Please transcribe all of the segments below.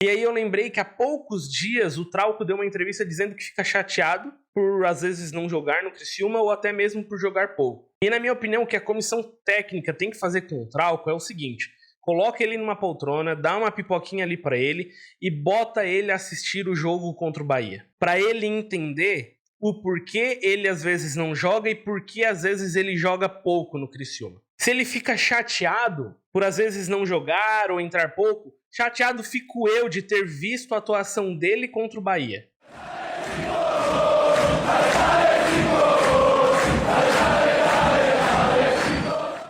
E aí eu lembrei que há poucos dias o Trauco deu uma entrevista dizendo que fica chateado por às vezes não jogar no Criciúma ou até mesmo por jogar pouco. E na minha opinião o que a comissão técnica tem que fazer com o Trauco é o seguinte: coloca ele numa poltrona, dá uma pipoquinha ali pra ele e bota ele assistir o jogo contra o Bahia. Pra ele entender o porquê ele às vezes não joga e porquê às vezes ele joga pouco no Criciúma. Se ele fica chateado por às vezes não jogar ou entrar pouco, chateado fico eu de ter visto a atuação dele contra o Bahia.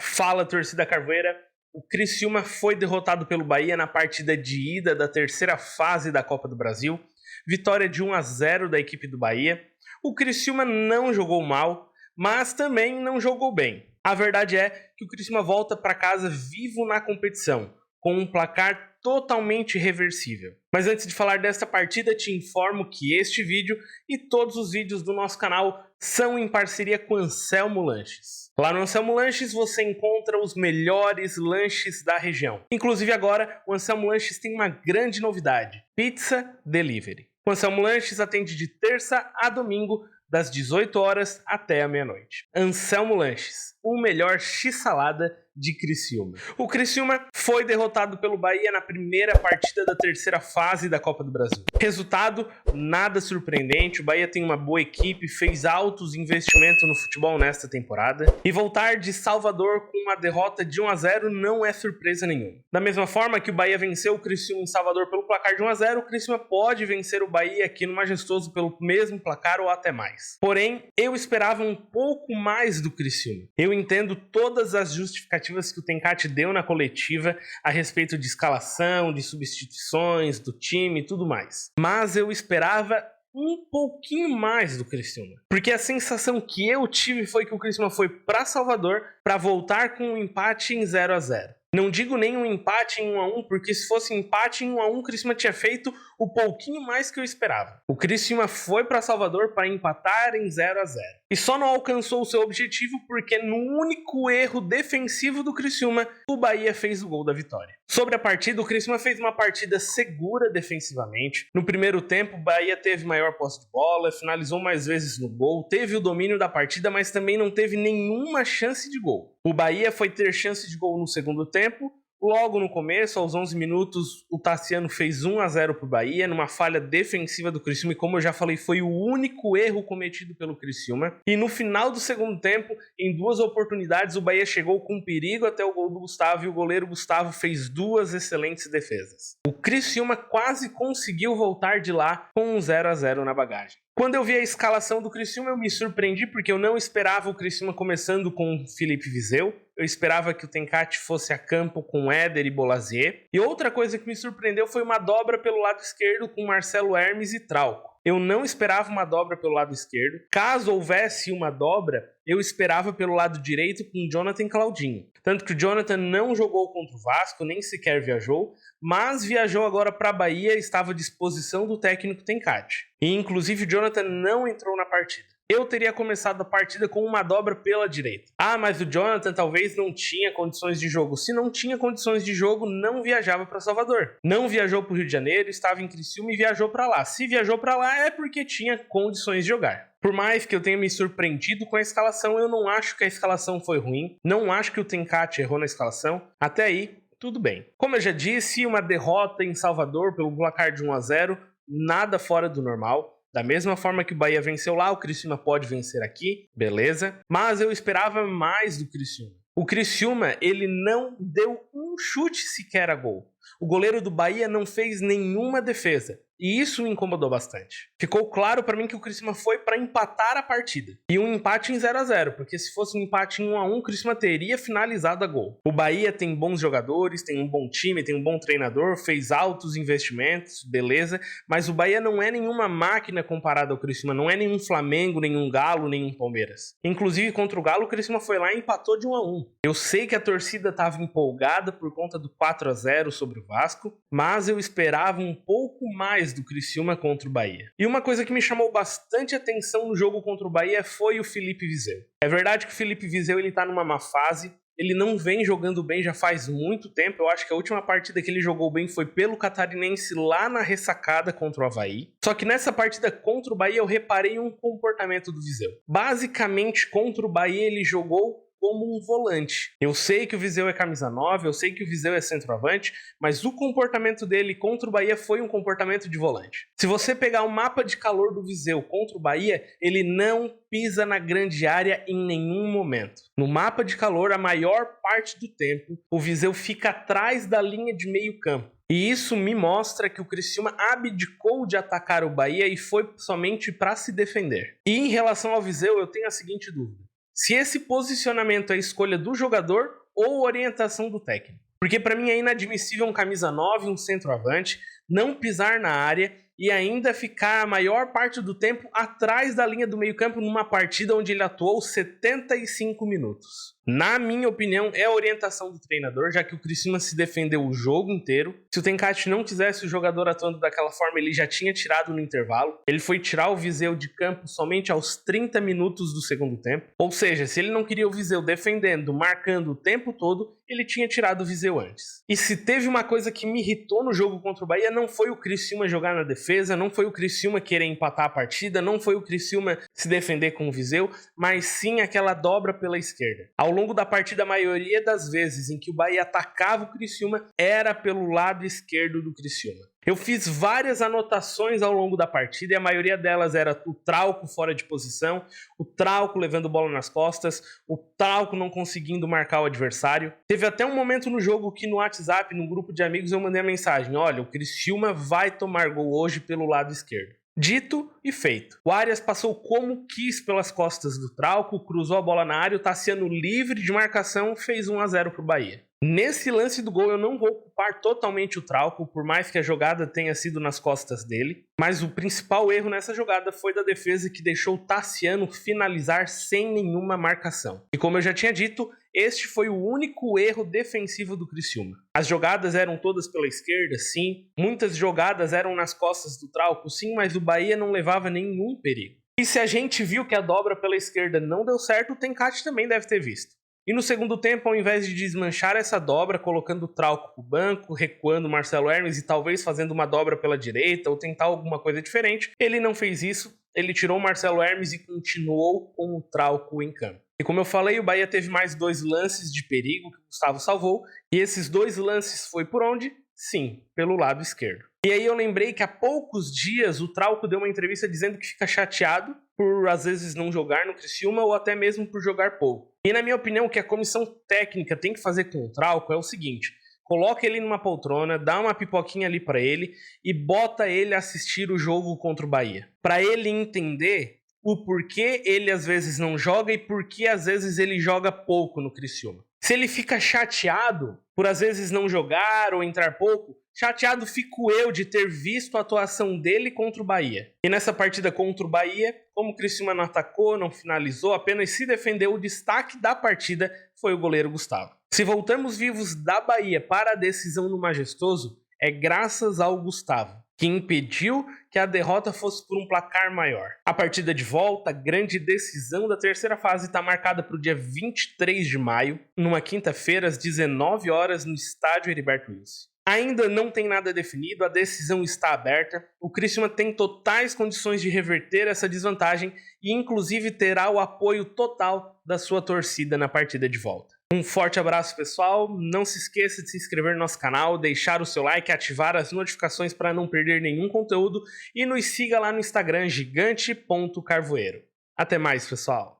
Fala, torcida carvoeira. O Criciúma foi derrotado pelo Bahia na partida de ida da terceira fase da Copa do Brasil. Vitória de 1-0 da equipe do Bahia. O Criciúma não jogou mal, mas também não jogou bem. A verdade é que o Criciúma volta para casa vivo na competição, com um placar totalmente reversível. Mas antes de falar desta partida, te informo que este vídeo e todos os vídeos do nosso canal são em parceria com Anselmo Lanches. Lá no Anselmo Lanches você encontra os melhores lanches da região. Inclusive agora, o Anselmo Lanches tem uma grande novidade: Pizza Delivery. O Anselmo Lanches atende de terça a domingo, das 18 horas até a meia-noite. Anselmo Lanches, o melhor x-salada de Criciúma. O Criciúma foi derrotado pelo Bahia na primeira partida da terceira fase da Copa do Brasil. Resultado nada surpreendente, o Bahia tem uma boa equipe, fez altos investimentos no futebol nesta temporada, e voltar de Salvador com uma derrota de 1-0 não é surpresa nenhuma. Da mesma forma que o Bahia venceu o Criciúma em Salvador pelo placar de 1-0, o Criciúma pode vencer o Bahia aqui no Majestoso pelo mesmo placar ou até mais. Porém, eu esperava um pouco mais do Criciúma. Eu entendo todas as justificativas que o Tencati deu na coletiva a respeito de escalação, de substituições, do time e tudo mais. Mas eu esperava um pouquinho mais do Criciúma. Porque a sensação que eu tive foi que o Criciúma foi para Salvador para voltar com um empate em 0-0. Não digo nem um empate em 1-1, porque se fosse empate em 1-1, o Criciúma tinha feito o pouquinho mais que eu esperava. O Criciúma foi para Salvador para empatar em 0-0. E só não alcançou o seu objetivo porque no único erro defensivo do Criciúma, o Bahia fez o gol da vitória. Sobre a partida, o Criciúma fez uma partida segura defensivamente. No primeiro tempo, o Bahia teve maior posse de bola, finalizou mais vezes no gol, teve o domínio da partida, mas também não teve nenhuma chance de gol. O Bahia foi ter chance de gol no segundo tempo. Logo no começo, aos 11 minutos, o Tassiano fez 1-0 para o Bahia, numa falha defensiva do Criciúma, e como eu já falei, foi o único erro cometido pelo Criciúma. E no final do segundo tempo, em duas oportunidades, o Bahia chegou com perigo até o gol do Gustavo, e o goleiro Gustavo fez duas excelentes defesas. O Criciúma quase conseguiu voltar de lá com um 0-0 na bagagem. Quando eu vi a escalação do Criciúma, eu me surpreendi porque eu não esperava o Criciúma começando com Felipe Viseu. Eu esperava que o Tencati fosse a campo com Éder e Bolazier. E outra coisa que me surpreendeu foi uma dobra pelo lado esquerdo com Marcelo Hermes e Trauco. Eu não esperava uma dobra pelo lado esquerdo. Caso houvesse uma dobra, eu esperava pelo lado direito com Jonathan e Claudinho. Tanto que o Jonathan não jogou contra o Vasco, nem sequer viajou, mas viajou agora para a Bahia e estava à disposição do técnico Tencati. E inclusive o Jonathan não entrou na partida. Eu teria começado a partida com uma dobra pela direita. Ah, mas o Jonathan talvez não tinha condições de jogo. Se não tinha condições de jogo, não viajava para Salvador. Não viajou para o Rio de Janeiro, estava em Criciúma e viajou para lá. Se viajou para lá é porque tinha condições de jogar. Por mais que eu tenha me surpreendido com a escalação, eu não acho que a escalação foi ruim. Não acho que o Tencati errou na escalação. Até aí, tudo bem. Como eu já disse, uma derrota em Salvador pelo placar de 1-0, nada fora do normal. Da mesma forma que o Bahia venceu lá, o Criciúma pode vencer aqui, beleza? Mas eu esperava mais do Criciúma. O Criciúma, ele não deu um chute sequer a gol. O goleiro do Bahia não fez nenhuma defesa. E isso me incomodou bastante. Ficou claro para mim que o Criciúma foi para empatar a partida. E um empate em 0-0, porque se fosse um empate em 1-1, o Criciúma teria finalizado a gol. O Bahia tem bons jogadores, tem um bom time, tem um bom treinador, fez altos investimentos, beleza, mas o Bahia não é nenhuma máquina comparada ao Criciúma, não é nenhum Flamengo, nenhum Galo, nenhum Palmeiras. Inclusive, contra o Galo, o Criciúma foi lá e empatou de 1-1. Eu sei que a torcida estava empolgada por conta do 4-0 sobre o Vasco, mas eu esperava um pouco mais do Criciúma contra o Bahia. E uma coisa que me chamou bastante atenção no jogo contra o Bahia foi o Felipe Viseu. É verdade que o Felipe Viseu ele tá numa má fase, ele não vem jogando bem já faz muito tempo. Eu acho que a última partida que ele jogou bem foi pelo Catarinense lá na ressacada contra o Avaí. Só que nessa partida contra o Bahia eu reparei um comportamento do Viseu. Basicamente, contra o Bahia ele jogou como um volante. Eu sei que o Viseu é camisa 9, eu sei que o Viseu é centroavante, mas o comportamento dele contra o Bahia foi um comportamento de volante. Se você pegar o mapa de calor do Viseu contra o Bahia, ele não pisa na grande área em nenhum momento. No mapa de calor, a maior parte do tempo, o Viseu fica atrás da linha de meio campo. E isso me mostra que o Criciúma abdicou de atacar o Bahia e foi somente para se defender. E em relação ao Viseu, eu tenho a seguinte dúvida: se esse posicionamento é escolha do jogador ou orientação do técnico. Porque para mim é inadmissível um camisa 9, um centroavante, não pisar na área e ainda ficar a maior parte do tempo atrás da linha do meio-campo numa partida onde ele atuou 75 minutos. Na minha opinião, é a orientação do treinador, já que o Criciúma se defendeu o jogo inteiro. Se o Tencati não quisesse o jogador atuando daquela forma, ele já tinha tirado no intervalo. Ele foi tirar o Viseu de campo somente aos 30 minutos do segundo tempo. Ou seja, se ele não queria o Viseu defendendo, marcando o tempo todo, ele tinha tirado o Viseu antes. E se teve uma coisa que me irritou no jogo contra o Bahia, não foi o Criciúma jogar na defesa, não foi o Criciúma querer empatar a partida, não foi o Criciúma se defender com o Viseu, mas sim aquela dobra pela esquerda. Ao longo da partida, a maioria das vezes em que o Bahia atacava o Criciúma era pelo lado esquerdo do Criciúma. Eu fiz várias anotações ao longo da partida e a maioria delas era o Trauco fora de posição, o Trauco levando bola nas costas, o Trauco não conseguindo marcar o adversário. Teve até um momento no jogo que no WhatsApp, no grupo de amigos, eu mandei a mensagem: olha, o Criciúma vai tomar gol hoje pelo lado esquerdo. Dito e feito. O Arias passou como quis pelas costas do Trauco, cruzou a bola na área, o Tassiano livre de marcação fez 1-0 para o Bahia. Nesse lance do gol eu não vou culpar totalmente o Trauco, por mais que a jogada tenha sido nas costas dele, mas o principal erro nessa jogada foi da defesa, que deixou o Tassiano finalizar sem nenhuma marcação. E como eu já tinha dito, este foi o único erro defensivo do Criciúma. As jogadas eram todas pela esquerda, sim. Muitas jogadas eram nas costas do Trauco, sim, mas o Bahia não levava nenhum perigo. E se a gente viu que a dobra pela esquerda não deu certo, o Tencati também deve ter visto. E no segundo tempo, ao invés de desmanchar essa dobra, colocando o Trauco pro banco, recuando o Marcelo Hermes e talvez fazendo uma dobra pela direita ou tentar alguma coisa diferente, ele não fez isso. Ele tirou o Marcelo Hermes e continuou com o Trauco em campo. E como eu falei, o Bahia teve mais 2 lances de perigo que o Gustavo salvou. E esses 2 lances foi por onde? Sim, pelo lado esquerdo. E aí eu lembrei que há poucos dias o Trauco deu uma entrevista dizendo que fica chateado por às vezes não jogar no Criciúma ou até mesmo por jogar pouco. E na minha opinião, o que a comissão técnica tem que fazer com o Trauco é o seguinte: coloca ele numa poltrona, dá uma pipoquinha ali para ele e bota ele assistir o jogo contra o Bahia. Para ele entender o porquê ele às vezes não joga e porquê às vezes ele joga pouco no Criciúma. Se ele fica chateado por às vezes não jogar ou entrar pouco, chateado fico eu de ter visto a atuação dele contra o Bahia. E nessa partida contra o Bahia, como o Criciúma não atacou, não finalizou, apenas se defendeu, o destaque da partida foi o goleiro Gustavo. Se voltamos vivos da Bahia para a decisão no Majestoso, é graças ao Gustavo, que impediu que a derrota fosse por um placar maior. A partida de volta, a grande decisão da terceira fase, está marcada para o dia 23 de maio, numa quinta-feira, às 19 horas, no estádio Heriberto Wilson. Ainda não tem nada definido, a decisão está aberta. O Criciúma tem totais condições de reverter essa desvantagem e inclusive terá o apoio total da sua torcida na partida de volta. Um forte abraço, pessoal. Não se esqueça de se inscrever no nosso canal, deixar o seu like, ativar as notificações para não perder nenhum conteúdo e nos siga lá no Instagram gigante.carvoeiro. Até mais, pessoal!